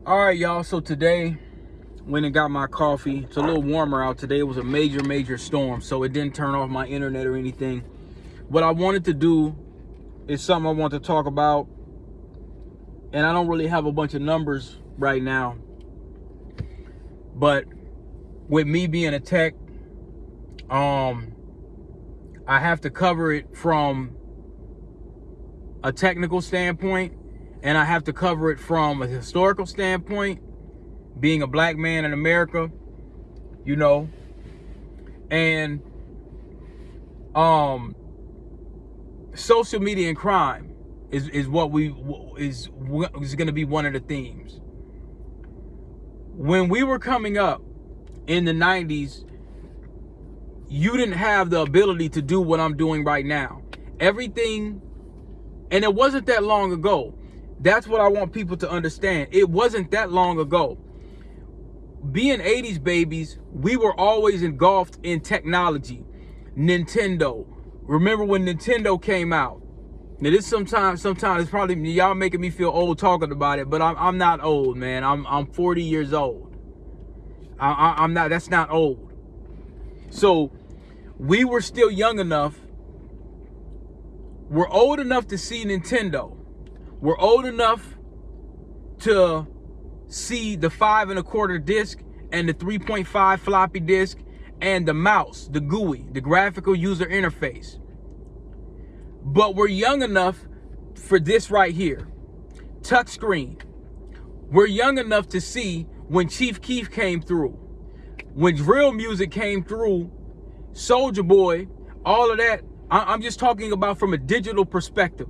All right, y'all. So today, went and got my coffee. It's a little warmer out today. It was a major storm, so it didn't turn off my internet or anything. What I wanted to do is something I want to talk about, and I don't really have a bunch of numbers right now. But with me being a tech, I have to cover it from a technical standpoint, and I have to cover it from a historical standpoint, being a black man in America, and social media and crime is going to be one of the themes. When we were coming up in the 90s, you didn't have the ability to do what I'm doing right now. Everything, and it wasn't that long ago. That's what I want people to understand. It wasn't that long ago. Being 80s babies, we were always engulfed in technology. Nintendo. Remember when Nintendo came out? Now this sometimes it's probably y'all making me feel old talking about it, but I'm not old, man. I'm 40 years old. I'm not. That's not old. So we were still young enough. We're old enough to see Nintendo. We're old enough to see the 5 1/4 disc and the 3.5 floppy disk and the mouse, the GUI, the graphical user interface. But we're young enough for this right here, touch screen. We're young enough to see when Chief Keef came through, when drill music came through, Soulja Boy, all of that. I'm just talking about from a digital perspective,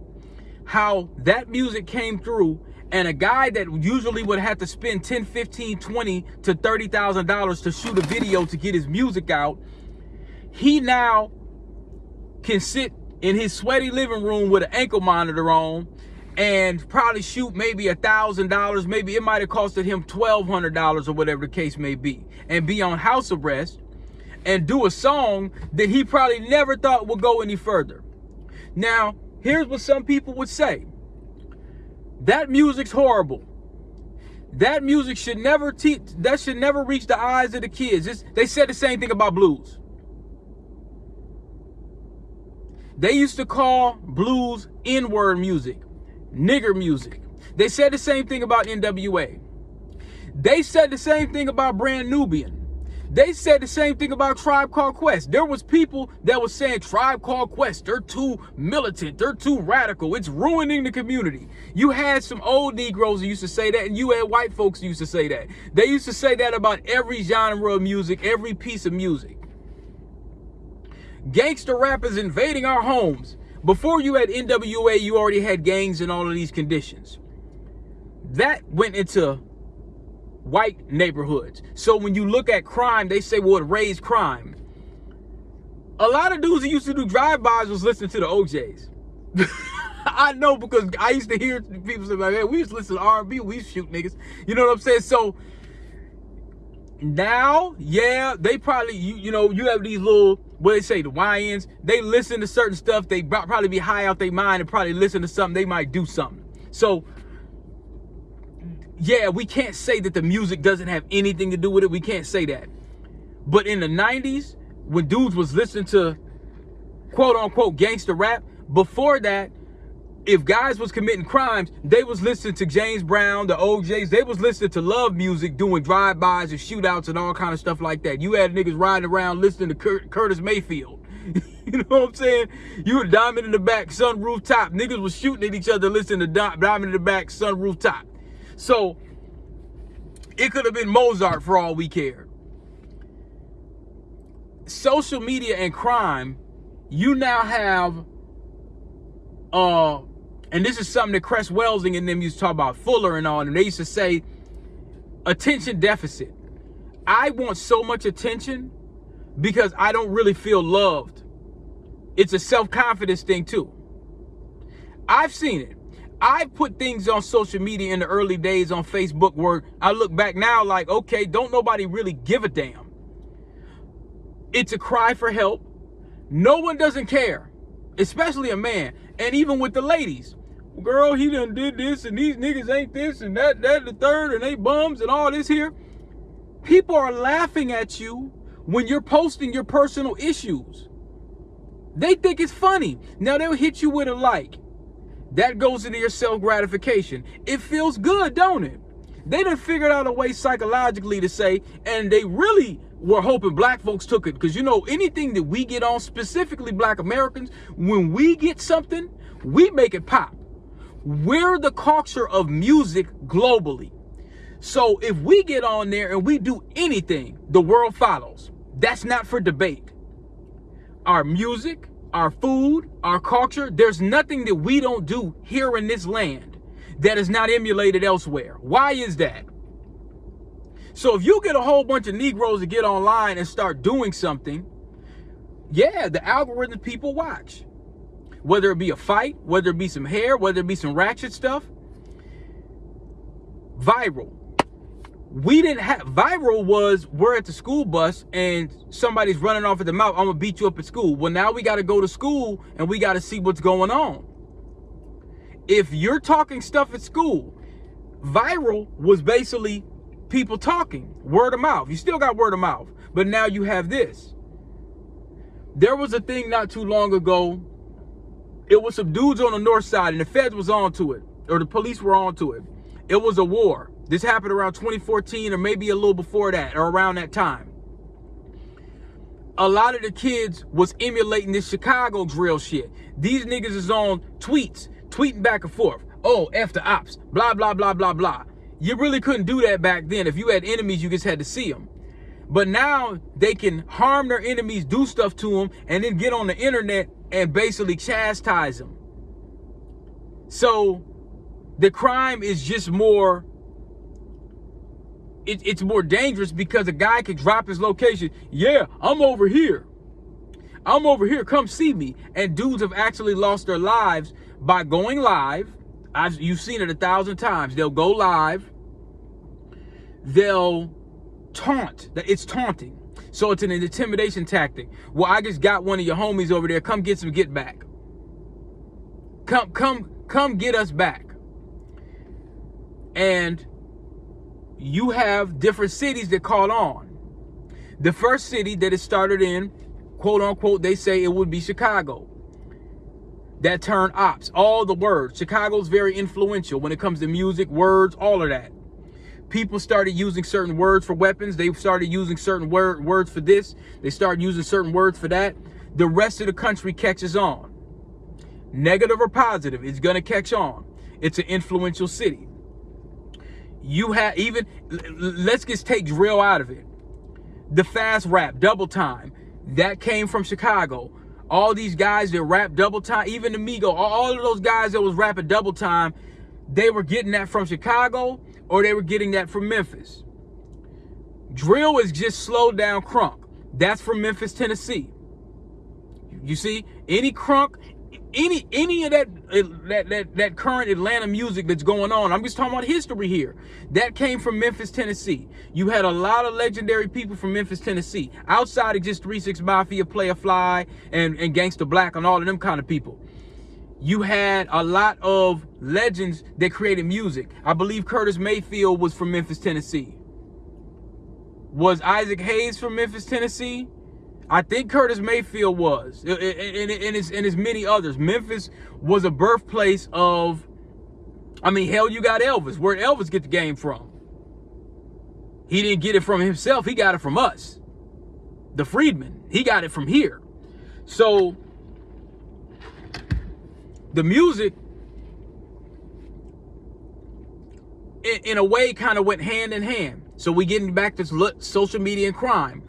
how that music came through, and a guy that usually would have to spend $10, $15, $20 to $30,000 to shoot a video to get his music out, he now can sit in his sweaty living room with an ankle monitor on and probably shoot maybe $1,000, maybe it might have costed him $1,200 or whatever the case may be, and be on house arrest and do a song that he probably never thought would go any further. Now, here's what some people would say. That music's horrible. That music should never reach the eyes of the kids. They said the same thing about blues. They used to call blues N-word music, nigger music. They said the same thing about NWA. They said the same thing about Brand Nubian. They said the same thing about Tribe Called Quest. There was people that was saying Tribe Called Quest, they're too militant, they're too radical, it's ruining the community. You had some old Negroes who used to say that, and you had white folks who used to say that. They used to say that about every genre of music, every piece of music. Gangster rappers invading our homes. Before you had NWA, you already had gangs and all of these conditions. That went into white neighborhoods. So when you look at crime, they say, well, it raised crime. A lot of dudes who used to do drive-bys was listening to the OJs. I know, because I used to hear people say, like, man, we used to listen to R&B, we used to shoot niggas. You know what I'm saying? So now, yeah, they probably, you have these little, what they say, the YNs, they listen to certain stuff, they probably be high out their mind and probably listen to something, they might do something. So yeah, we can't say that the music doesn't have anything to do with it. We can't say that. But in the 90s, when dudes was listening to quote unquote gangster rap, before that, if guys was committing crimes, they was listening to James Brown, the OJs, they was listening to love music, doing drive-bys and shootouts and all kind of stuff like that. You had niggas riding around listening to Curtis Mayfield. You know what I'm saying? You were Diamond in the Back, Sunroof Top. Niggas was shooting at each other listening to Diamond in the Back, Sunroof Top. So it could have been Mozart for all we cared. Social media and crime, you now have, and this is something that Cress Welsing and them used to talk about, Fuller and all, and they used to say, attention deficit. I want so much attention because I don't really feel loved. It's a self-confidence thing too. I've seen it. I put things on social media in the early days on Facebook where I look back now like, okay, don't nobody really give a damn. It's a cry for help. No one doesn't care, especially a man. And even with the ladies, girl, he done did this, and these niggas ain't this, and that the third, and they bums, and all this here. People are laughing at you when you're posting your personal issues. They think it's funny. Now they'll hit you with a like. That goes into your self-gratification. It feels good, don't it? They done figured out a way psychologically to say, and they really were hoping black folks took it, because you know, anything that we get on, specifically black Americans, when we get something, we make it pop. We're the culture of music globally. So if we get on there and we do anything, the world follows. That's not for debate. Our music, our food, our culture, there's nothing that we don't do here in this land that is not emulated elsewhere. Why is that? So if you get a whole bunch of Negroes to get online and start doing something, yeah, the algorithm people watch. Whether it be a fight, whether it be some hair, whether it be some ratchet stuff. Viral. We didn't have, viral was, we're at the school bus and somebody's running off at the mouth, I'm gonna beat you up at school. Well, now we gotta go to school and we gotta see what's going on. If you're talking stuff at school, viral was basically people talking, word of mouth. You still got word of mouth, but now you have this. There was a thing not too long ago. It was some dudes on the north side and the feds was onto it, or the police were onto it. It was a war. This happened around 2014 or maybe a little before that or around that time. A lot of the kids was emulating this Chicago drill shit. These niggas is on tweets, tweeting back and forth. Oh, F the ops, blah, blah, blah, blah, blah. You really couldn't do that back then. If you had enemies, you just had to see them. But now they can harm their enemies, do stuff to them, and then get on the internet and basically chastise them. So the crime is just more, it's more dangerous because a guy could drop his location. Yeah, I'm over here. I'm over here. Come see me. And dudes have actually lost their lives by going live. You've seen it 1,000 times. They'll go live. They'll taunt. It's taunting. So it's an intimidation tactic. Well, I just got one of your homies over there. Come get some get back. Come get us back. And you have different cities that caught on. The first city that it started in, quote unquote, they say it would be Chicago. That turned ops, all the words. Chicago's very influential when it comes to music, words, all of that. People started using certain words for weapons. They started using certain words for this. They started using certain words for that. The rest of the country catches on. Negative or positive, it's gonna catch on. It's an influential city. You have even, let's just take drill out of it. The fast rap, double time, that came from Chicago. All these guys that rap double time, even the Migo, all of those guys that was rapping double time, they were getting that from Chicago or they were getting that from Memphis. Drill is just slowed down crunk. That's from Memphis, Tennessee. You see, any crunk, any of that current Atlanta music that's going on, I'm just talking about history here, that came from Memphis, Tennessee. You had a lot of legendary people from Memphis, Tennessee, outside of just 3 6 Mafia, Playa Fly, and Gangsta Black, and all of them kind of people. You had a lot of legends that created music. I believe Curtis Mayfield was from Memphis, Tennessee. Was Isaac Hayes from Memphis, Tennessee? I think Curtis Mayfield was, and as many others. Memphis was a birthplace of, I mean, hell, you got Elvis. Where'd Elvis get the game from? He didn't get it from himself. He got it from us. The Freedmen. He got it from here. So the music, in a way, kind of went hand in hand. So we getting back to social media and crime.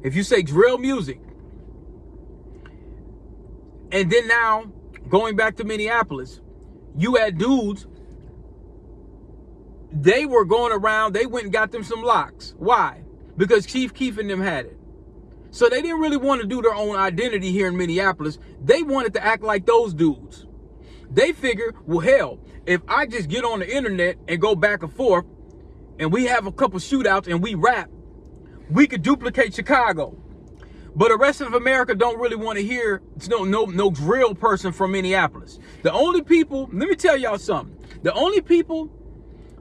If you say drill music, and then now going back to Minneapolis, you had dudes, they were going around, they went and got them some locks. Why? Because Chief Keef and them had it. So they didn't really want to do their own identity here in Minneapolis. They wanted to act like those dudes. They figured, well, hell, if I just get on the internet and go back and forth and we have a couple shootouts and we rap, we could duplicate Chicago. But the rest of America don't really want to hear no drill person from Minneapolis. The only people, let me tell y'all something. The only people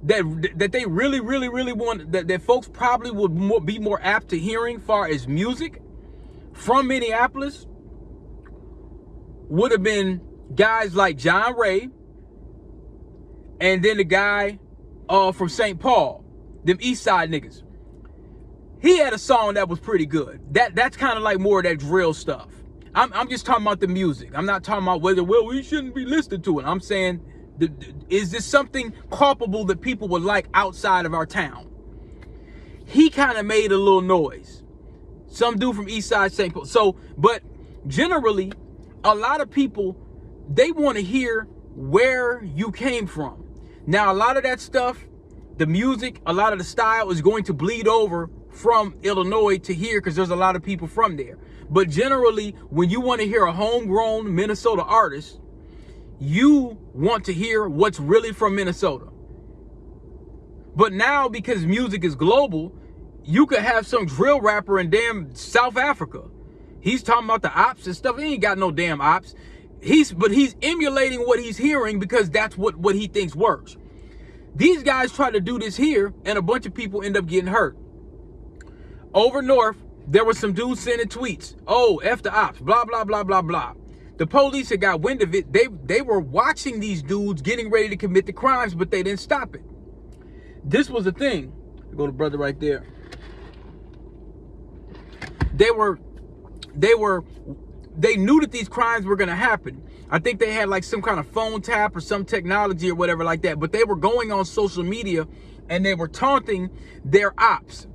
that they really want, that folks probably would be more apt to hearing far as music from Minneapolis would have been guys like John Ray, and then the guy from St. Paul, them East Side niggas. He had a song that was pretty good. That's kind of like more of that drill stuff. I'm just talking about the music. I'm not talking about whether, well, we shouldn't be listening to it. I'm saying, is this something culpable that people would like outside of our town? He kind of made a little noise. Some dude from East Side St. Paul. So, but generally, a lot of people, they want to hear where you came from. Now, a lot of that stuff, the music, a lot of the style is going to bleed over from Illinois to here because there's a lot of people from there. But generally, when you want to hear a homegrown Minnesota artist, you want to hear what's really from Minnesota. But now, because music is global, you could have some drill rapper in damn South Africa. He's talking about the ops and stuff. He ain't got no damn ops. But he's emulating what he's hearing because that's what he thinks works. These guys try to do this here, and a bunch of people end up getting hurt. Over north, there were some dudes sending tweets. Oh, F the ops, blah, blah, blah, blah, blah. The police had got wind of it. They were watching these dudes getting ready to commit the crimes, but they didn't stop it. This was the thing. Go to brother right there. They knew that these crimes were going to happen. I think they had like some kind of phone tap or some technology or whatever like that. But they were going on social media and they were taunting their ops.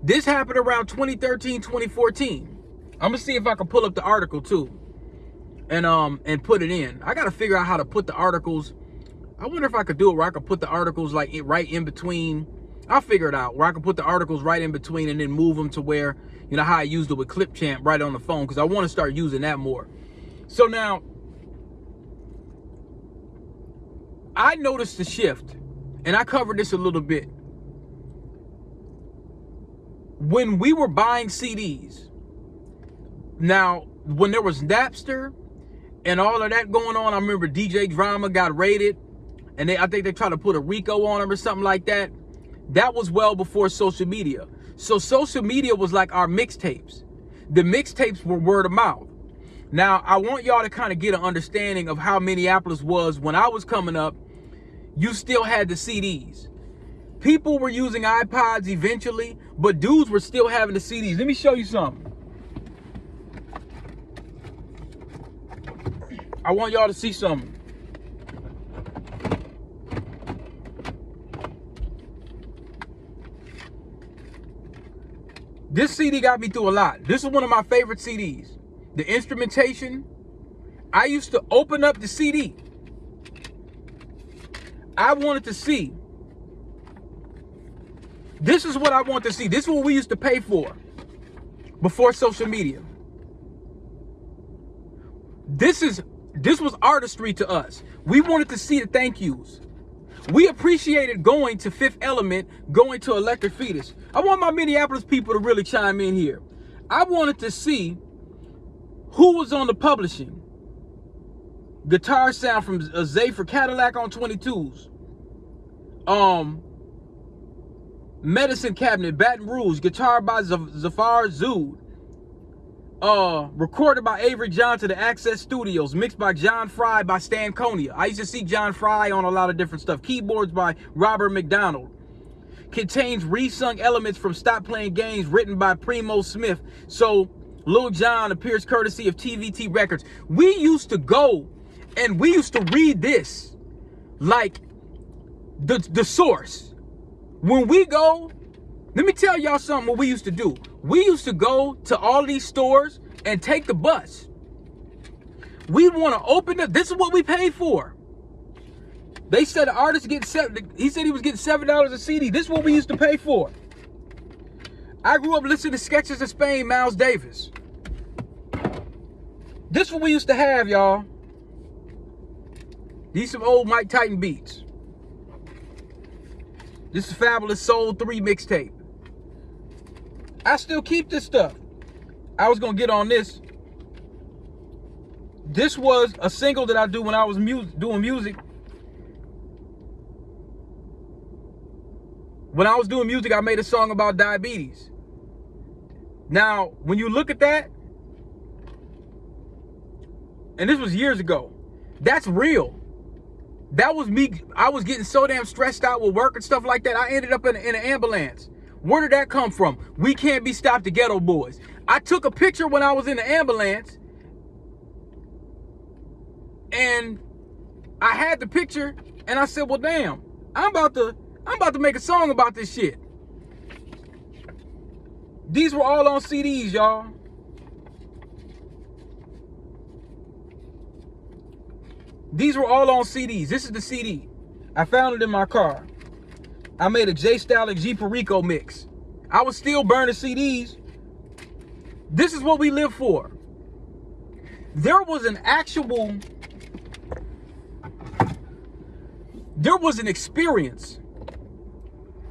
This happened around 2013, 2014. I'm going to see if I can pull up the article too and put it in. I got to figure out how to put the articles. I wonder if I could do it where I could put the articles like right in between. I'll figure it out where I can put the articles right in between and then move them to where, you know, how I used it with Clipchamp right on the phone, because I want to start using that more. So now, I noticed the shift, and I covered this a little bit. When we were buying CDs, now, when there was Napster and all of that going on, I remember DJ Drama got raided, and I think they tried to put a RICO on him or something like that. That was well before social media. So social media was like our mixtapes. The mixtapes were word of mouth. Now, I want y'all to kind of get an understanding of how Minneapolis was when I was coming up. You still had the CDs. People were using iPods eventually, but dudes were still having the CDs. Let me show you something. I want y'all to see something. This CD got me through a lot. This is one of my favorite CDs. The instrumentation, I used to open up the CD. I wanted to see. This is what I want to see. This is what we used to pay for before social media. This was artistry to us. We wanted to see the thank yous. We appreciated going to Fifth Element, going to Electric Fetus. I want my Minneapolis people to really chime in here. I wanted to see who was on the publishing. Guitar sound from Zay for Cadillac on 22s. Medicine Cabinet, Baton Rouge, guitar by Zafar Zood. Recorded by Avery Johnson, the Access Studios, mixed by John Fry by Stan Konia. I used to see John Fry on a lot of different stuff. Keyboards by Robert McDonald. Contains resung elements from Stop Playing Games, written by Primo Smith. So Lil Jon appears courtesy of TVT Records. We used to go and we used to read this like the source. When we go, let me tell y'all something what we used to do. We used to go to all these stores and take the bus. We want to open up. This is what we paid for. They said the artist he said he was getting $7 a CD. This is what we used to pay for. I grew up listening to Sketches of Spain, Miles Davis. This is what we used to have, y'all. These some old Mike Titan beats. This is Fabulous Soul 3 mixtape. I still keep this stuff. I was gonna get on this. This was a single that I do when I was doing music. When I was doing music, I made a song about diabetes. Now, when you look at that, and this was years ago, that's real. That was me. I was getting so damn stressed out with work and stuff like that. I ended up in an ambulance. Where did that come from? We can't be stopped, the Ghetto Boys. I took a picture when I was in the ambulance, and I had the picture, and I said, well, damn, I'm about to make a song about this shit. These were all on CDs, y'all. These were all on CDs. This is the CD. I found it in my car. I made a J Style and G Perico mix. I was still burning CDs. This is what we live for. There was an experience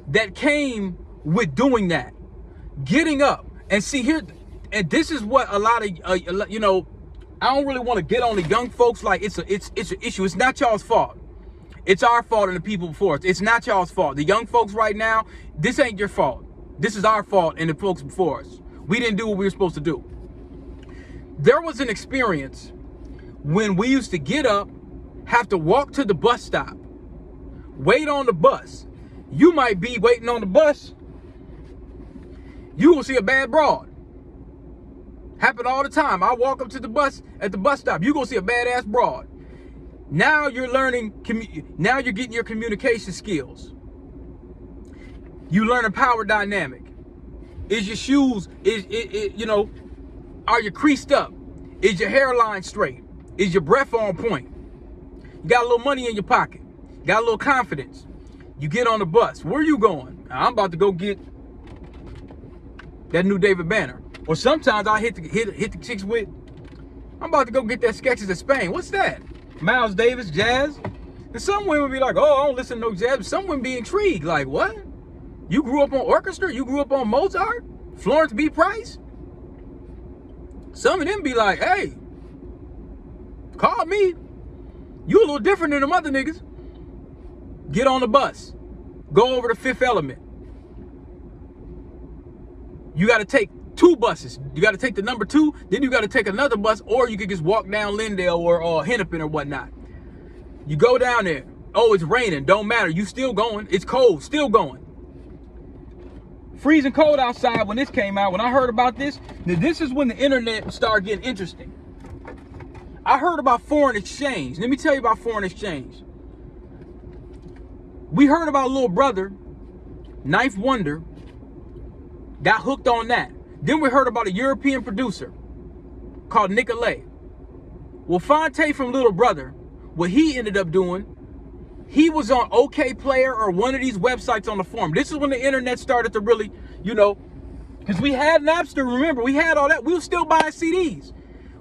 that came with doing that. Getting up and see here, and this is what a lot of, you know, I don't really want to get on the young folks like it's an issue. It's not y'all's fault. It's our fault and the people before us. It's not y'all's fault. The young folks right now, this ain't your fault. This is our fault and the folks before us. We didn't do what we were supposed to do. There was an experience when we used to get up, have to walk to the bus stop, wait on the bus. You might be waiting on the bus. You will see a bad broad. Happen all the time. I walk up to the bus at the bus stop. You gonna see a badass broad. Now you're learning. Now you're getting your communication skills. You learn a power dynamic. Is your shoes? You know? Are you creased up? Is your hairline straight? Is your breath on point? You got a little money in your pocket. You got a little confidence. You get on the bus. Where are you going? I'm about to go get that new David Banner. Or sometimes I hit the chicks with, I'm about to go get that Sketches of Spain. What's that? Miles Davis, jazz. And some women be like, oh, I don't listen to no jazz. Some women be intrigued. Like, what? You grew up on orchestra? You grew up on Mozart? Florence B. Price? Some of them be like, hey, call me. You a little different than them other niggas. Get on the bus. Go over to Fifth Element. You got to take 2 buses. You got to take the number 2, then you got to take another bus, or you could just walk down Lindale or Hennepin or whatnot. You go down there. Oh, it's raining. Don't matter. You still going. It's cold. Still going. Freezing cold outside when this came out. When I heard about this, this is when the internet started getting interesting. I heard about foreign exchange. Let me tell you about foreign exchange. We heard about Little Brother, Ninth Wonder, got hooked on that. Then we heard about a European producer called Nicolay. Well, Fonte from Little Brother, what he ended up doing, he was on OK Player or one of these websites on the forum. This is when the internet started to really, you know, because we had Napster, remember, we had all that. We were still buying CDs.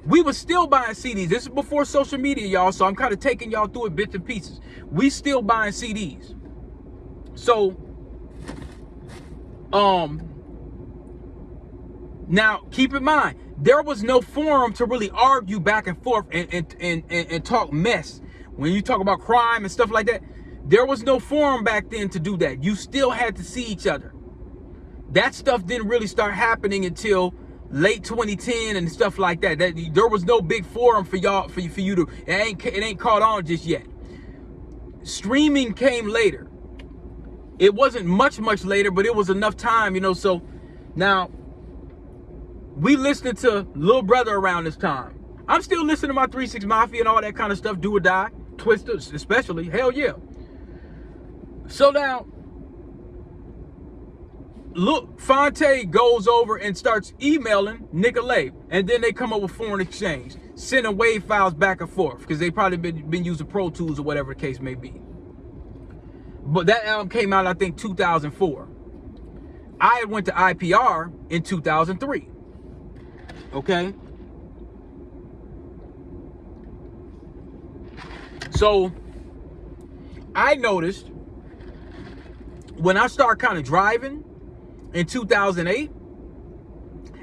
We were still buying CDs. This is before social media, y'all, so I'm kind of taking y'all through it bits and pieces. We still buying CDs. So, now, keep in mind, there was no forum to really argue back and forth and talk mess. When you talk about crime and stuff like that, there was no forum back then to do that. You still had to see each other. That stuff didn't really start happening until late 2010 and stuff like that. There was no big forum for y'all, for you to, it ain't caught on just yet. Streaming came later. It wasn't much later, but it was enough time, you know. So now, we listening to Lil Brother around this time. I'm still listening to my 3 6 Mafia and all that kind of stuff, Do or Die, Twista especially, hell yeah. So now, look, Fonte goes over and starts emailing Nicolay, and then they come up with foreign exchange, sending wave files back and forth, because they probably been using Pro Tools or whatever the case may be. But that album came out, I think, 2004. I went to IPR in 2003. Okay? So, I noticed when I started kind of driving in 2008,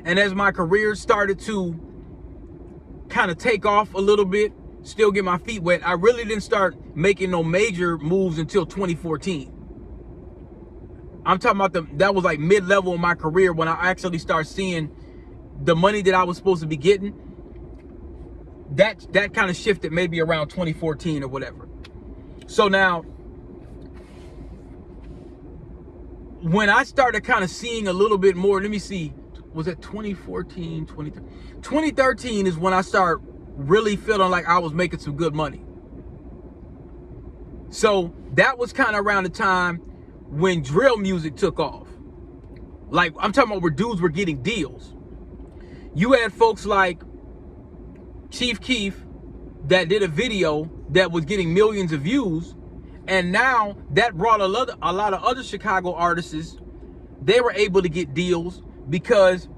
And as my career started to kind of take off a little bit, still get my feet wet, I really didn't start making no major moves until 2014. I'm talking about that was like mid-level in my career when I actually started seeing the money that I was supposed to be getting. That kind of shifted maybe around 2014 or whatever. So now, when I started kind of seeing a little bit more, let me see, was it 2014, 2013 is when I started really feeling like I was making some good money. So that was kind of around the time when drill music took off. Like, I'm talking about where dudes were getting deals. You had folks like Chief Keef that did a video that was getting millions of views, and now that brought a lot of other Chicago artists. They were able to get deals because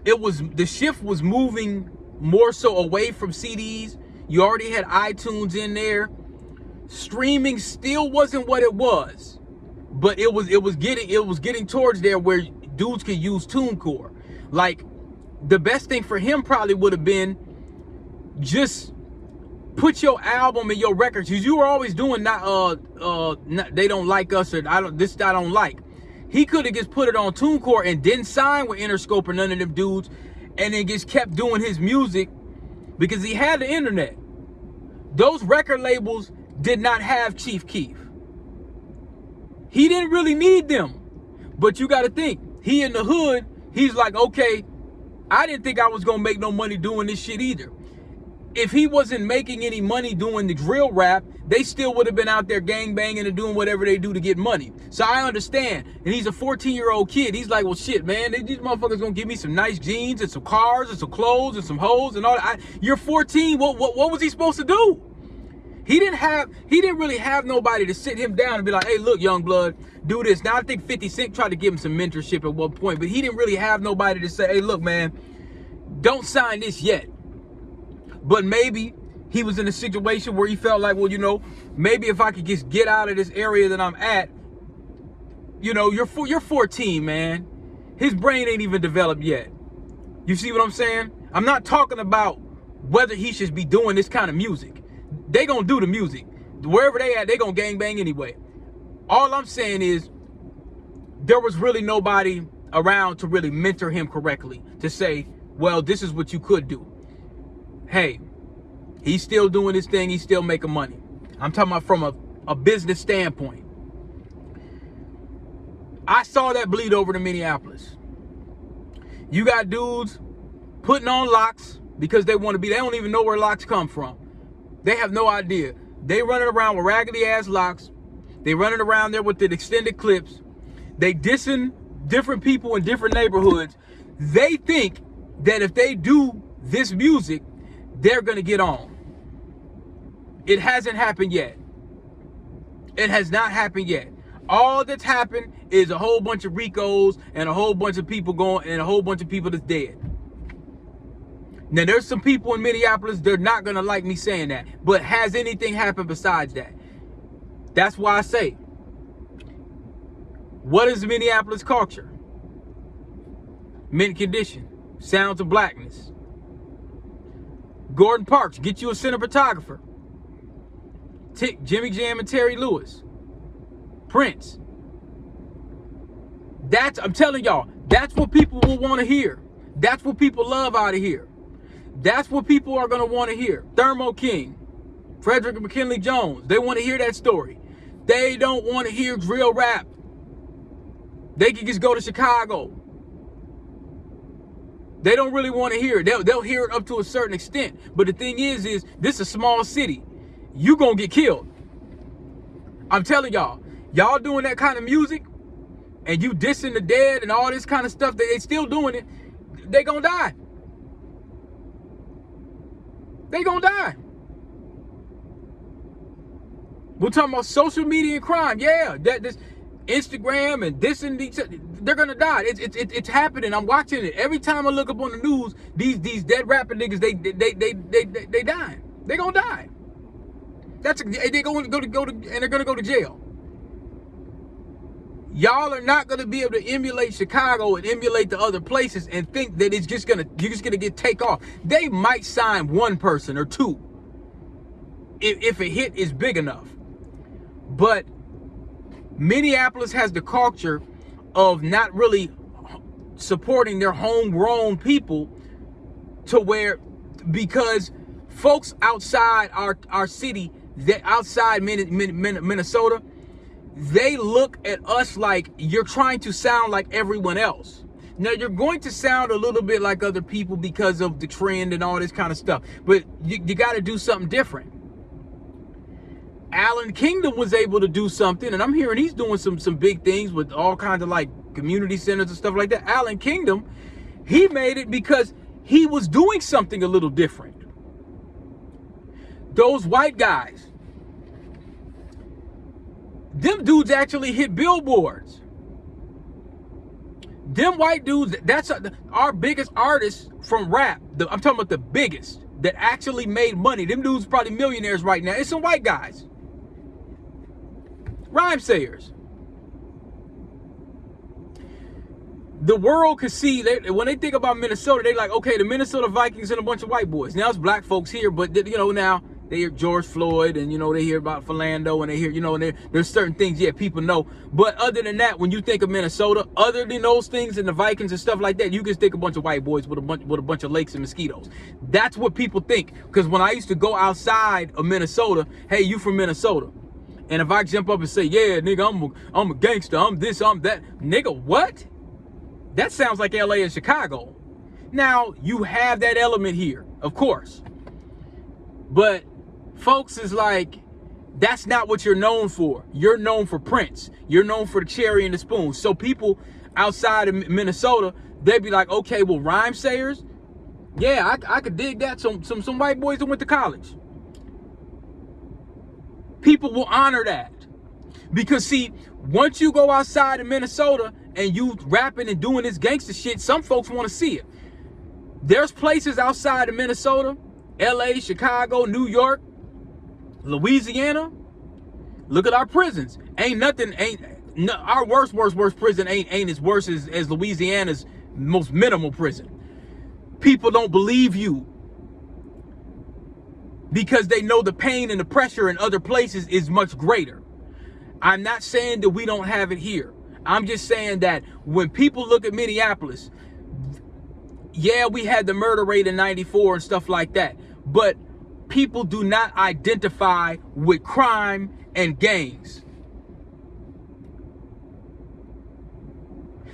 the shift was moving more so away from CDs. You already had iTunes in there. Streaming still wasn't what it was, but it was getting towards there where dudes could use TuneCore. Like, the best thing for him probably would have been just put your album and your records, because you were always doing they don't like us, or I don't like. He could have just put it on TuneCore and didn't sign with Interscope or none of them dudes, and then just kept doing his music because he had the internet. Those record labels did not have Chief Keef. He didn't really need them. But you got to think, he in the hood, he's like, okay, I didn't think I was going to make no money doing this shit either. If he wasn't making any money doing the drill rap, they still would have been out there gangbanging and doing whatever they do to get money. So I understand. And he's a 14-year-old kid. He's like, well, shit, man, these motherfuckers gonna give me some nice jeans and some cars and some clothes and some hoes and all that. You're 14. What was he supposed to do? He didn't really have nobody to sit him down and be like, hey, look, young blood, do this. Now, I think 50 Cent tried to give him some mentorship at one point, but he didn't really have nobody to say, hey, look, man, don't sign this yet. But maybe he was in a situation where he felt like, well, maybe if I could just get out of this area that I'm at, you're 14, man. His brain ain't even developed yet. You see what I'm saying? I'm not talking about whether he should be doing this kind of music. They gonna do the music. Wherever they at, they gonna gangbang anyway. All I'm saying is there was really nobody around to really mentor him correctly, to say, well, this is what you could do. Hey, he's still doing his thing. He's still making money. I'm talking about from a business standpoint. I saw that bleed over to Minneapolis. You got dudes putting on locks because they don't even know where locks come from. They have no idea. They running around with raggedy ass locks. They running around there with the extended clips. They dissing different people in different neighborhoods. They think that if they do this music, they're gonna get on. It hasn't happened yet. It has not happened yet. All that's happened is a whole bunch of Ricos and a whole bunch of people going, and a whole bunch of people that's dead. Now, there's some people in Minneapolis, they're not gonna like me saying that, but has anything happened besides that? That's why I say, what is Minneapolis culture? Mint condition, sounds of blackness. Gordon Parks, get you a cinematographer. Jimmy Jam and Terry Lewis. Prince. I'm telling y'all, that's what people will want to hear. That's what people love out of here. That's what people are going to want to hear. Thermo King, Frederick McKinley Jones, they want to hear that story. They don't want to hear drill rap. They can just go to Chicago. They don't really want to hear it. They'll hear it up to a certain extent. But the thing is this is a small city. You gonna get killed. I'm telling y'all doing that kind of music and you dissing the dead and all this kind of stuff, they still doing it, they gonna die. They gonna die. We're talking about social media and crime. Yeah, this Instagram and this and these, they're gonna die. It's happening. I'm watching it every time I look up on the news. These dead rapping niggas, they dying. They gonna die. They're gonna go to jail. Y'all are not going to be able to emulate Chicago and emulate the other places and think that you're just going to get take off. They might sign one person or two if a hit is big enough. But Minneapolis has the culture of not really supporting their homegrown people to where, because folks outside our city, that outside Minnesota, they look at us like you're trying to sound like everyone else. Now, you're going to sound a little bit like other people because of the trend and all this kind of stuff, but you got to do something different. Allen Kingdom was able to do something, and I'm hearing he's doing some big things with all kinds of like community centers and stuff like that. Allen Kingdom, he made it because he was doing something a little different. Those white guys, them dudes actually hit billboards. Them white dudes, that's our biggest artists from rap. I'm talking about the biggest that actually made money. Them dudes probably millionaires right now. It's some white guys. Rhyme sayers. The world could see, when they think about Minnesota, they like, okay, the Minnesota Vikings and a bunch of white boys. Now it's black folks here, but now they hear George Floyd, and they hear about Philando, and they hear, and there's certain things, people know. But other than that, when you think of Minnesota, other than those things and the Vikings and stuff like that, you just think a bunch of white boys with a bunch of lakes and mosquitoes. That's what people think. Because when I used to go outside of Minnesota, hey, you from Minnesota? And if I jump up and say, yeah, nigga, I'm a gangster, I'm this, I'm that, nigga, what? That sounds like LA and Chicago. Now, you have that element here, of course. But folks is like, that's not what you're known for. You're known for Prince. You're known for the cherry and the spoon. So people outside of Minnesota, they'd be like, okay, well, rhyme sayers, yeah, I could dig that. Some white boys that went to college. People will honor that. Because see, once you go outside of Minnesota and you rapping and doing this gangster shit, some folks want to see it. There's places outside of Minnesota, LA, Chicago, New York, Louisiana. Look at our prisons. Our worst prison ain't as worse as Louisiana's most minimal prison. People don't believe you because they know the pain and the pressure in other places is much greater. I'm not saying that we don't have it here. I'm just saying that when people look at Minneapolis, yeah, we had the murder rate in 94 and stuff like that, but people do not identify with crime and gangs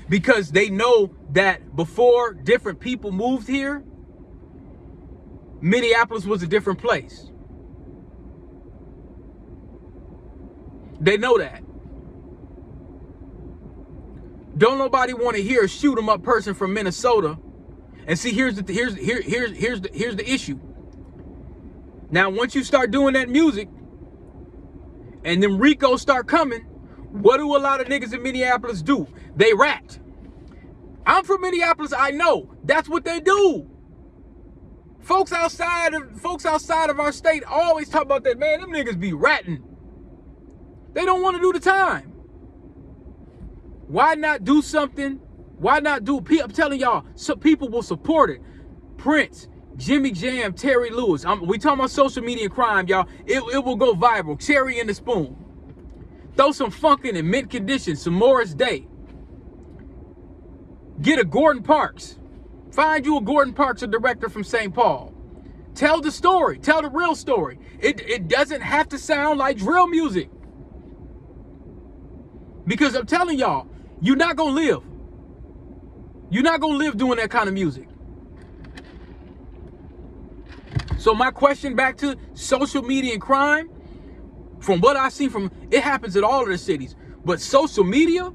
because they know that before different people moved here, Minneapolis was a different place. They know that. Don't nobody want to hear a shoot 'em up person from Minnesota. And see, here's the issue. Now, once you start doing that music, and then Ricos start coming, what do a lot of niggas in Minneapolis do? They rat. I'm from Minneapolis, I know. That's what they do. Folks outside of our state always talk about that, man, them niggas be ratting. They don't want to do the time. Why not do something? Why not do, I'm telling y'all, so people will support it. Prince, Jimmy Jam, Terry Lewis. We talking about social media crime, y'all. It will go viral. Cherry in the spoon. Throw some funkin' in mint condition, some Morris Day. Get a Gordon Parks. Find you a Gordon Parks, a director from St. Paul. Tell the story. Tell the real story. It doesn't have to sound like drill music. Because I'm telling y'all, you're not going to live. You're not going to live doing that kind of music. So my question back to social media and crime, from what I see it happens in all of the cities. But social media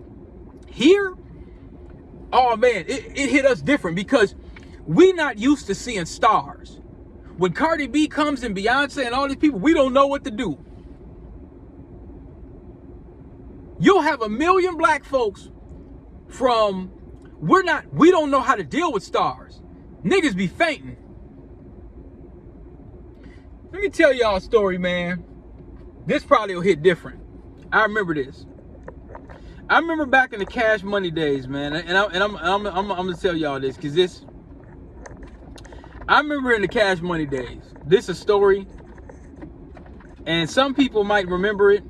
here, oh man, it hit us different because we not used to seeing stars. When Cardi B comes and Beyonce and all these people, we don't know what to do. You'll have a million black folks we don't know how to deal with stars. Niggas be fainting. Let me tell y'all a story, man. This probably will hit different. I remember this. I remember back in the Cash Money days, man, and I'm gonna tell y'all this, cause I remember in the Cash Money days. This is a story, and some people might remember it,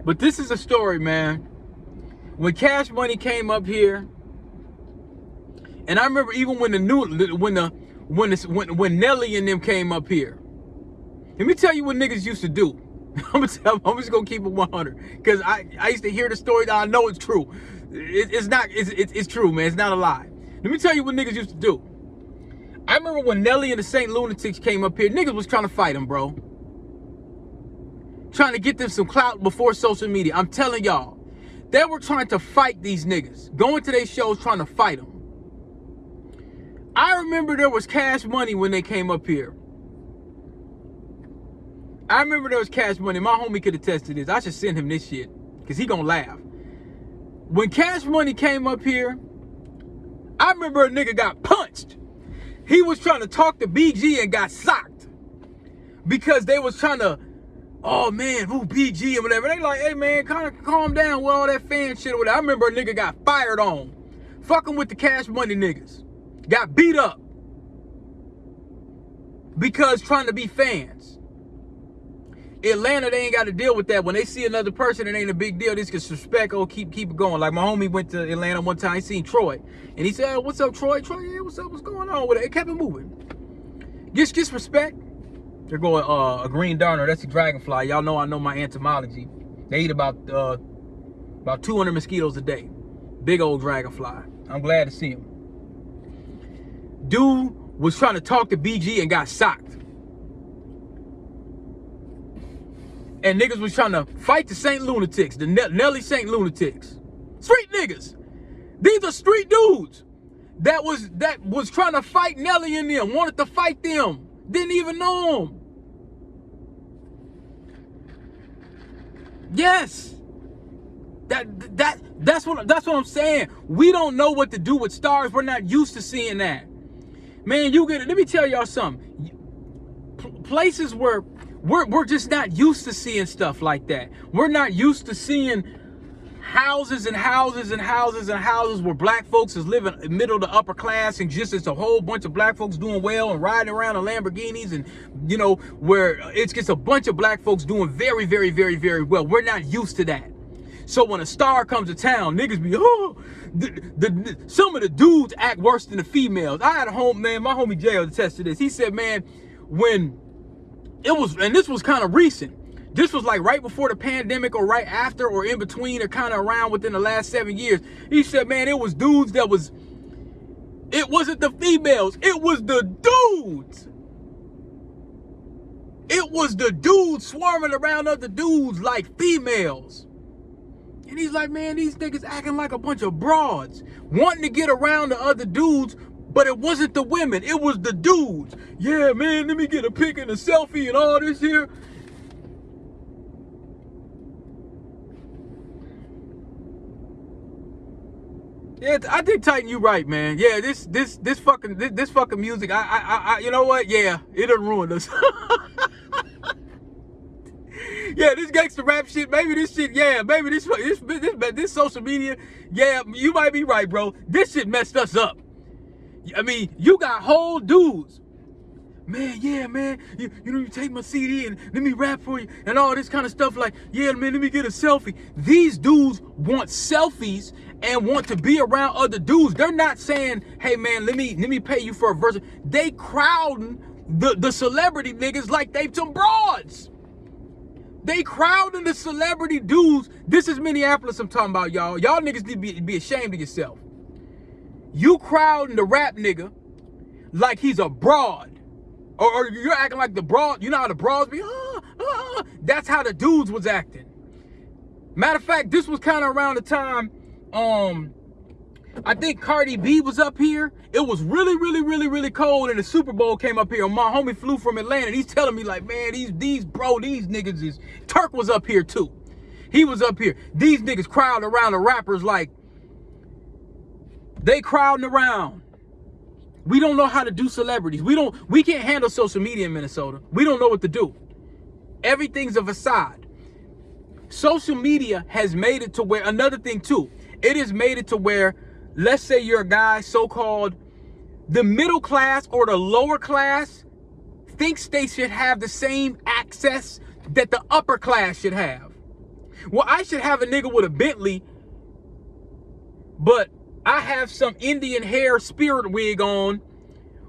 but this is a story, man. When Cash Money came up here, and I remember even when when Nelly and them came up here. Let me tell you what niggas used to do. I'm just gonna keep it 100, because I used to hear the story that I know it's true. It's true, man. It's not a lie. Let me tell you what niggas used to do. I remember when Nelly and the Saint Lunatics came up here, niggas was trying to fight them, bro. Trying to get them some clout before social media. I'm telling y'all, they were trying to fight these niggas. Going to their shows trying to fight them. I remember there was Cash Money when they came up here. I remember there was Cash Money. My homie could attest to this. I should send him this shit, because he gonna laugh. When Cash Money came up here, I remember a nigga got punched. He was trying to talk to BG and got socked. Because they was trying to, oh man, who BG and whatever. They like, hey man, kind of calm down with all that fan shit or whatever. I remember a nigga got fired on. Fucking with the Cash Money niggas. Got beat up. Because trying to be fans. Atlanta, they ain't got to deal with that. When they see another person, it ain't a big deal. This is respect. Oh, keep it going. Like my homie went to Atlanta one time. He seen Troy, and he said, oh, "What's up, Troy? Troy, yeah, what's up? What's going on with it?" It kept it moving. Just respect. They're going a green darner. That's a dragonfly. Y'all know I know my entomology. They eat about 200 mosquitoes a day. Big old dragonfly. I'm glad to see him. Dude was trying to talk to BG and got socked. And niggas was trying to fight the Saint Lunatics, the Nelly Saint Lunatics. Street niggas. These are street dudes that was trying to fight Nelly and them, wanted to fight them, didn't even know them. Yes. That's what I'm saying. We don't know what to do with stars. We're not used to seeing that. Man, let me tell y'all something. Places where we're just not used to seeing stuff like that. We're not used to seeing houses and houses and houses and houses where black folks is living middle to upper class, and just it's a whole bunch of black folks doing well and riding around in Lamborghinis, and you know, where it's just a bunch of black folks doing very, very, very, very well. We're not used to that. So when a star comes to town, niggas be, oh, some of the dudes act worse than the females. I had a man, my homie Jay will attest to this. He said, man, when it was, and this was kind of recent. This was like right before the pandemic or right after or in between or kind of around within the last 7 years. He said, man, it was dudes it wasn't the females, it was the dudes. It was the dudes swarming around other dudes like females. And he's like, man, these niggas acting like a bunch of broads, wanting to get around the other dudes, but it wasn't the women, it was the dudes. Yeah, man, let me get a pic and a selfie and all this here. Yeah, I did Titan, you right, man. Yeah, this fucking music, I you know what? Yeah, it done ruined us. Yeah, this gangster rap shit, maybe this shit, yeah, maybe this social media, yeah, you might be right, bro. This shit messed us up. I mean, you got whole dudes. Man, yeah, man, you know, you take my CD and let me rap for you and all this kind of stuff, like, yeah, man, let me get a selfie. These dudes want selfies and want to be around other dudes. They're not saying, hey, man, let me pay you for a verse. They crowding the celebrity niggas like they some broads. They crowding the celebrity dudes. This is Minneapolis I'm talking about, y'all. Y'all niggas need to be ashamed of yourself. You crowding the rap nigga like he's a broad. Or you're acting like the broad. You know how the broads be? That's how the dudes was acting. Matter of fact, this was kind of around the time, I think Cardi B was up here. It was really, really, really, really cold, and the Super Bowl came up here. My homie flew from Atlanta, and he's telling me like, man, these niggas is, Turk was up here too. He was up here. These niggas crowd around the rappers like, they crowding around. We don't know how to do celebrities. We can't handle social media in Minnesota. We don't know what to do. Everything's a facade. social media has made it to where, another thing too, it has made it to where, let's say you're a guy, so-called the middle class or the lower class thinks they should have the same access that the upper class should have. Well, I should have a nigga with a Bentley, but I have some Indian hair spirit wig on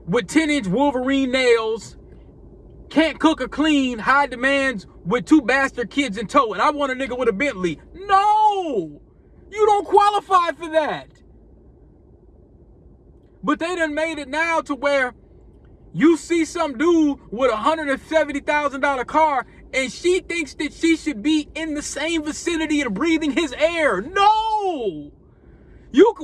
with 10-inch Wolverine nails, can't cook or clean, high demands with 2 bastard kids in tow, and I want a nigga with a Bentley. No! You don't qualify for that. But they done made it now to where you see some dude with a $170,000 car and she thinks that she should be in the same vicinity and breathing his air. No!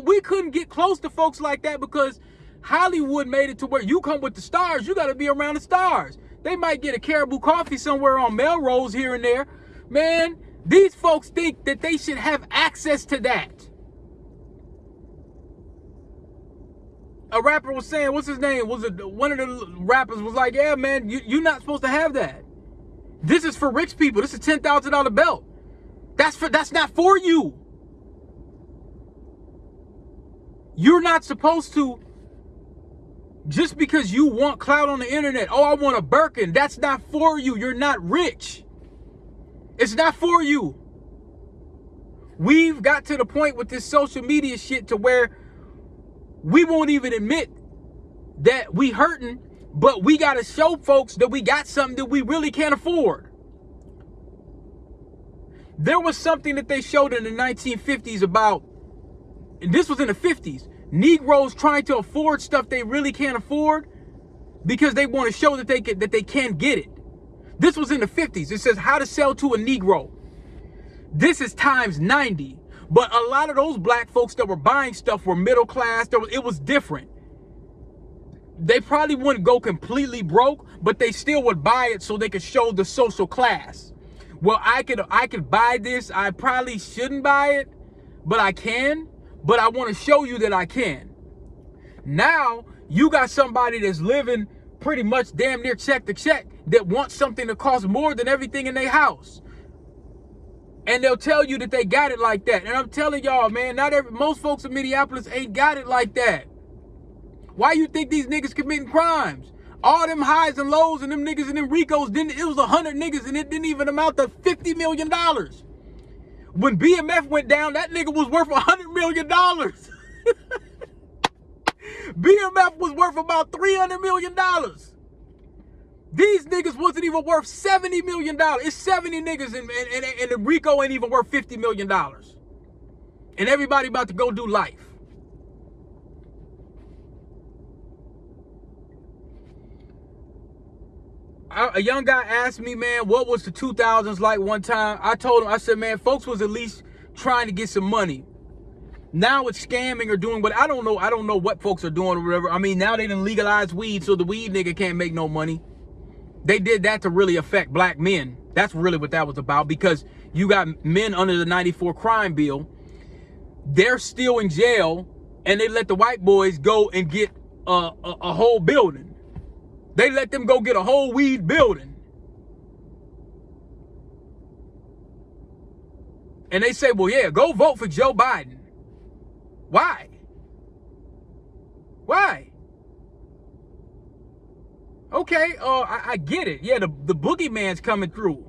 We couldn't get close to folks like that because Hollywood made it to where you come with the stars, you got to be around the stars. They might get a Caribou coffee somewhere on Melrose here and there. Man, these folks think that they should have access to that. A rapper was saying, what's his name? Was it one of the rappers was like, yeah, man, you're not supposed to have that. This is for rich people. This is a $10,000 belt. That's not for you. You're not supposed to, just because you want clout on the internet, oh, I want a Birkin. That's not for you. You're not rich. It's not for you. We've got to the point with this social media shit to where we won't even admit that we hurting, but we got to show folks that we got something that we really can't afford. There was something that they showed in the 1950s about, and this was in the 50s, Negroes trying to afford stuff they really can't afford because they want to show that they can get it. This was in the 50s. It says how to sell to a Negro. This is times 90. But a lot of those black folks that were buying stuff were middle class. It was different. They probably wouldn't go completely broke, but they still would buy it so they could show the social class. Well, I could buy this. I probably shouldn't buy it, but I can. But I want to show you that I can. Now, you got somebody that's living pretty much damn near check to check that wants something that costs more than everything in their house. And they'll tell you that they got it like that. And I'm telling y'all, man, most folks in Minneapolis ain't got it like that. Why you think these niggas committing crimes? All them highs and lows and them niggas and them Ricos, it was 100 niggas and it didn't even amount to $50 million. When BMF went down, that nigga was worth $100 million. BMF was worth about $300 million. These niggas wasn't even worth $70 million. It's 70 niggas and the Rico ain't even worth $50 million. And everybody about to go do life. A young guy asked me, man, what was the 2000s like one time? I told him, I said, man, folks was at least trying to get some money. Now it's scamming or doing what, I don't know what folks are doing or whatever. I mean, now they done legalized weed, so the weed nigga can't make no money. They did that to really affect black men. That's really what that was about, because you got men under the 94 crime bill. They're still in jail, and they let the white boys go and get a whole building. They let them go get a whole weed building. And they say, well, yeah, go vote for Joe Biden. Why? Why? Okay, I get it. Yeah, the boogeyman's coming through.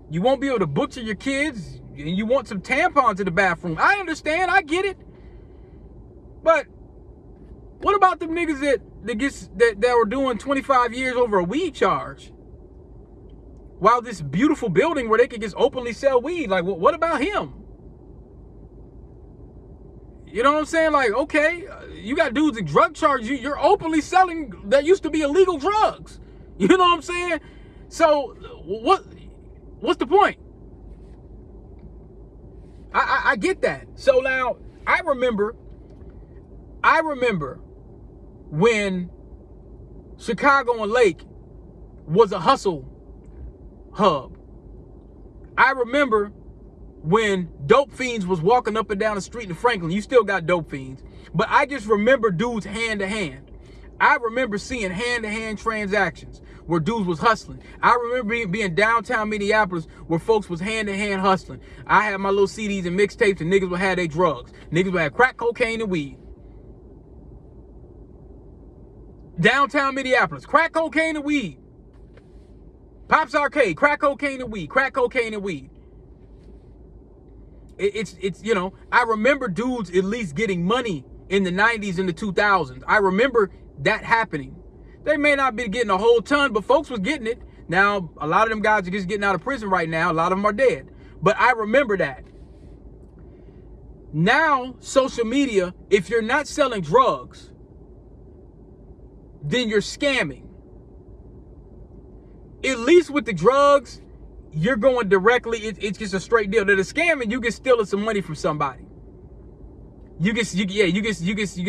You won't be able to butcher your kids, and you want some tampons in the bathroom. I understand, I get it. But what about them niggas that were doing 25 years over a weed charge? While this beautiful building where they could just openly sell weed, like, what about him? You know what I'm saying? Like, okay, you got dudes in drug charges. You're openly selling that used to be illegal drugs. You know what I'm saying? So what's the point? I get that. So now I remember when Chicago and Lake was a hustle hub. I remember when dope fiends was walking up and down the street in Franklin. You still got dope fiends, but I just remember dudes hand to hand. I remember seeing hand to hand transactions where dudes was hustling. I remember being downtown Minneapolis where folks was hand-to-hand hustling. I had my little CDs and mixtapes, and niggas would have their drugs. Niggas would have crack cocaine and weed. Downtown Minneapolis, crack cocaine and weed. Pop's Arcade, crack cocaine and weed, crack cocaine and weed. It's you know, I remember dudes at least getting money in the 90s and the 2000s. I remember that happening. They may not be getting a whole ton, but folks was getting it. Now, a lot of them guys are just getting out of prison right now. A lot of them are dead. But I remember that. Now, social media, if you're not selling drugs, then you're scamming. At least with the drugs, you're going directly, it's just a straight deal. To the scamming, you get stealing some money from somebody. You get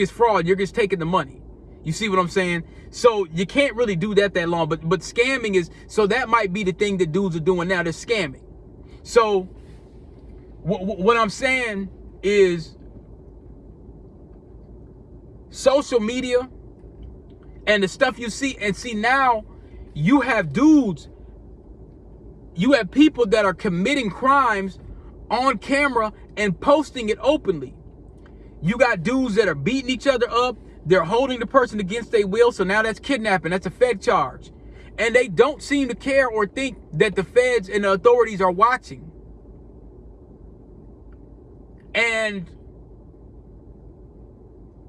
fraud. You're just taking the money. You see what I'm saying? So you can't really do that long. But scamming is, so that might be the thing that dudes are doing now. They're scamming. So what I'm saying is, social media and the stuff you see, and see now you have dudes, you have people that are committing crimes on camera and posting it openly. You got dudes that are beating each other up. They're holding the person against their will. So now that's kidnapping. That's a Fed charge. And they don't seem to care or think that the feds and the authorities are watching. And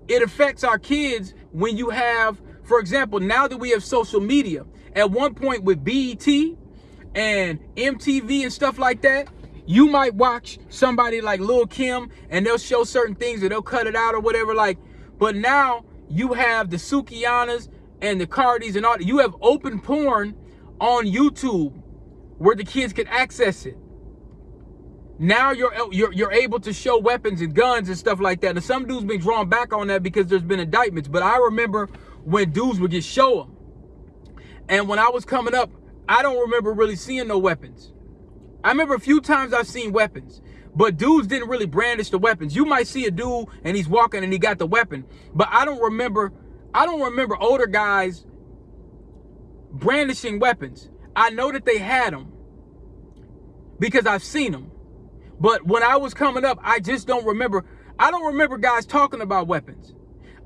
it affects our kids when you have, for example, now that we have social media, at one point with BET and MTV and stuff like that, you might watch somebody like Lil' Kim and they'll show certain things or they'll cut it out or whatever. Like, but now you have the Sukianas and the Cardis and all. You have open porn on YouTube where the kids can access it. Now you're able to show weapons and guns and stuff like that. And some dudes been drawn back on that because there's been indictments. But I remember when dudes would just show them. And when I was coming up, I don't remember really seeing no weapons. I remember a few times I've seen weapons, but dudes didn't really brandish the weapons. You might see a dude and he's walking and he got the weapon, but I don't remember older guys brandishing weapons. I know that they had them because I've seen them. But when I was coming up, I just don't remember. I don't remember guys talking about weapons.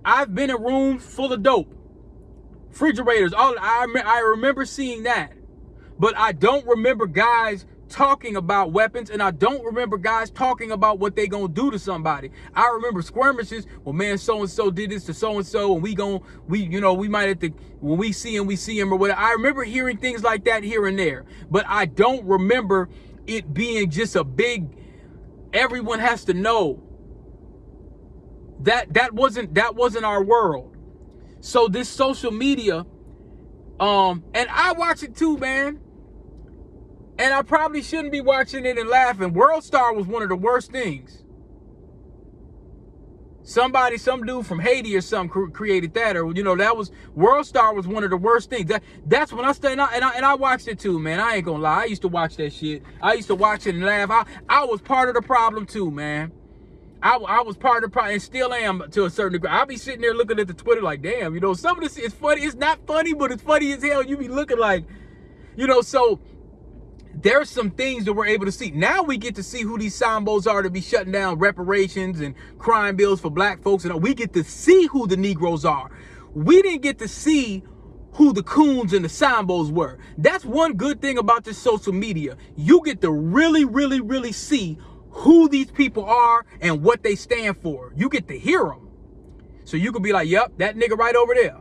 I've been in rooms full of dope, refrigerators. I remember seeing that, but I don't remember guys talking about weapons, and I don't remember guys talking about what they gonna do to somebody. I remember skirmishes. Well, man, so and so did this to so and so, and we might have to, when we see him or whatever. I remember hearing things like that here and there, but I don't remember it being just a big, everyone has to know. That wasn't our world. So this social media, and I watch it too, man. And I probably shouldn't be watching it and laughing. World Star was one of the worst things. Some dude from Haiti or something created that, or that was, World Star was one of the worst things. That's when I stayed out, and I watched it too, man. I ain't gonna lie. I used to watch that shit. I used to watch it and laugh. I was part of the problem too, man. I was part of the problem and still am to a certain degree. I'll be sitting there looking at the Twitter like, damn, some of this is funny. It's not funny, but it's funny as hell. You be looking like, so there's some things that we're able to see. Now we get to see who these Sambos are to be shutting down reparations and crime bills for black folks. And we get to see who the Negroes are. We didn't get to see who the Coons and the Sambos were. That's one good thing about this social media. You get to really, really, really see who these people are and what they stand for. You get to hear them. So you could be like, yep, that nigga right over there.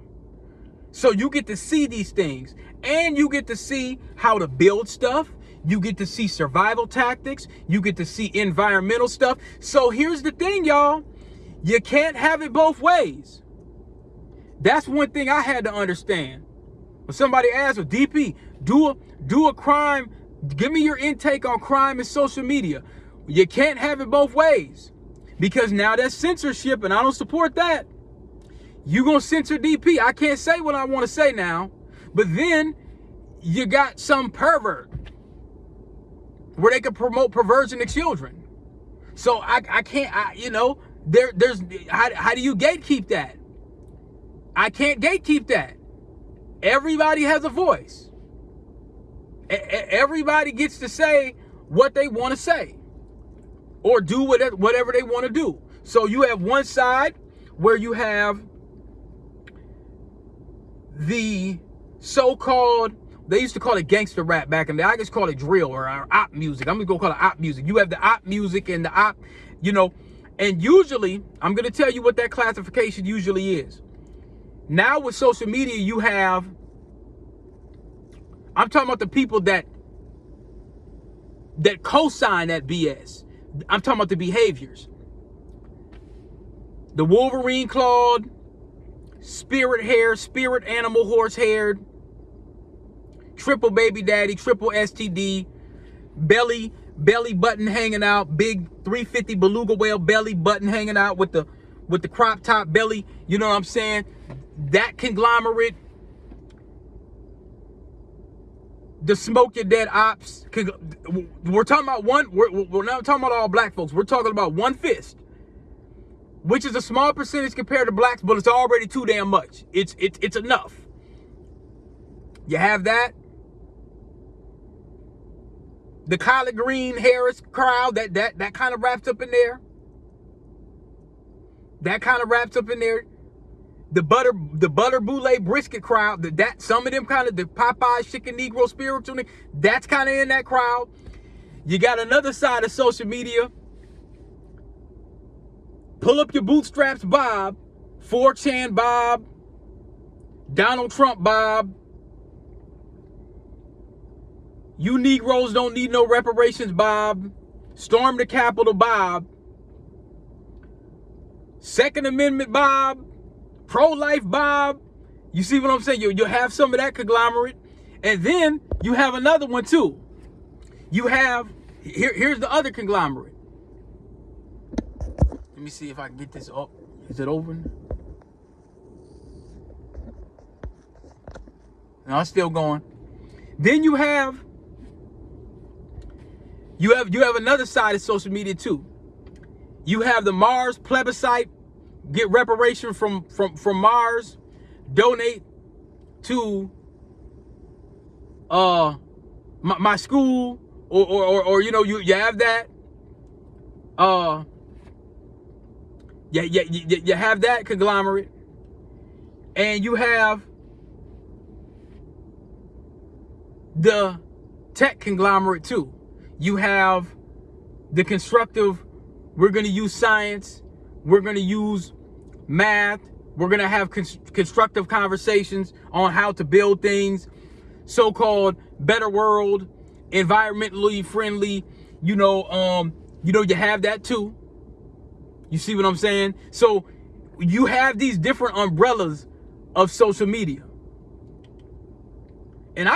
So you get to see these things, and you get to see how to build stuff. You get to see survival tactics. You get to see environmental stuff. So here's the thing, y'all. You can't have it both ways. That's one thing I had to understand. When somebody asked, well, DP, do a crime. Give me your intake on crime and social media. You can't have it both ways, because now that's censorship, and I don't support that. You gonna censor DP. I can't say what I want to say now, but then you got some pervert where they can promote perversion of children. So I can't, there's how do you gatekeep that? I can't gatekeep that. Everybody has a voice. Everybody gets to say what they want to say or do whatever they want to do. So you have one side where you have the so-called, they used to call it gangster rap back in the day. I just call it drill or op music. I'm gonna go call it op music. You have the op music and the op, you know, and usually, I'm gonna tell you what that classification usually is. Now with social media, you have, I'm talking about the people that co-sign that BS. I'm talking about the behaviors. The Wolverine clawed, spirit hair, spirit animal horse haired, triple baby daddy, triple STD, belly button hanging out, big 350 beluga whale belly button hanging out with the crop top belly. You know what I'm saying? That conglomerate. The smoke your dead ops. We're talking about one. We're not talking about all black folks. We're talking about one fist, which is a small percentage compared to blacks, but it's already too damn much. It's enough. You have that. The collard green Harris crowd, that kind of wraps up in there. That kind of wraps up in there. The butter boule brisket crowd, that some of them kind of, the Popeye chicken Negro spiritual, that's kind of in that crowd. You got another side of social media. Pull up your bootstraps Bob, 4chan Bob, Donald Trump Bob. You Negroes don't need no reparations Bob. Storm the Capitol Bob. Second Amendment Bob. Pro-life Bob. You see what I'm saying? You'll have some of that conglomerate. And then you have another one too. You have, here's the other conglomerate. Let me see if I can get this up. Is it over? No, it's still going. Then you have another side of social media too. You have the Mars plebiscite. Get reparation from Mars, donate to my school, or you know, you have that. You have that conglomerate, and you have the tech conglomerate too. You have the constructive, we're going to use science, we're going to use math, we're going to have constructive conversations on how to build things, so-called better world, environmentally friendly, you have that too. You see what I'm saying? So you have these different umbrellas of social media.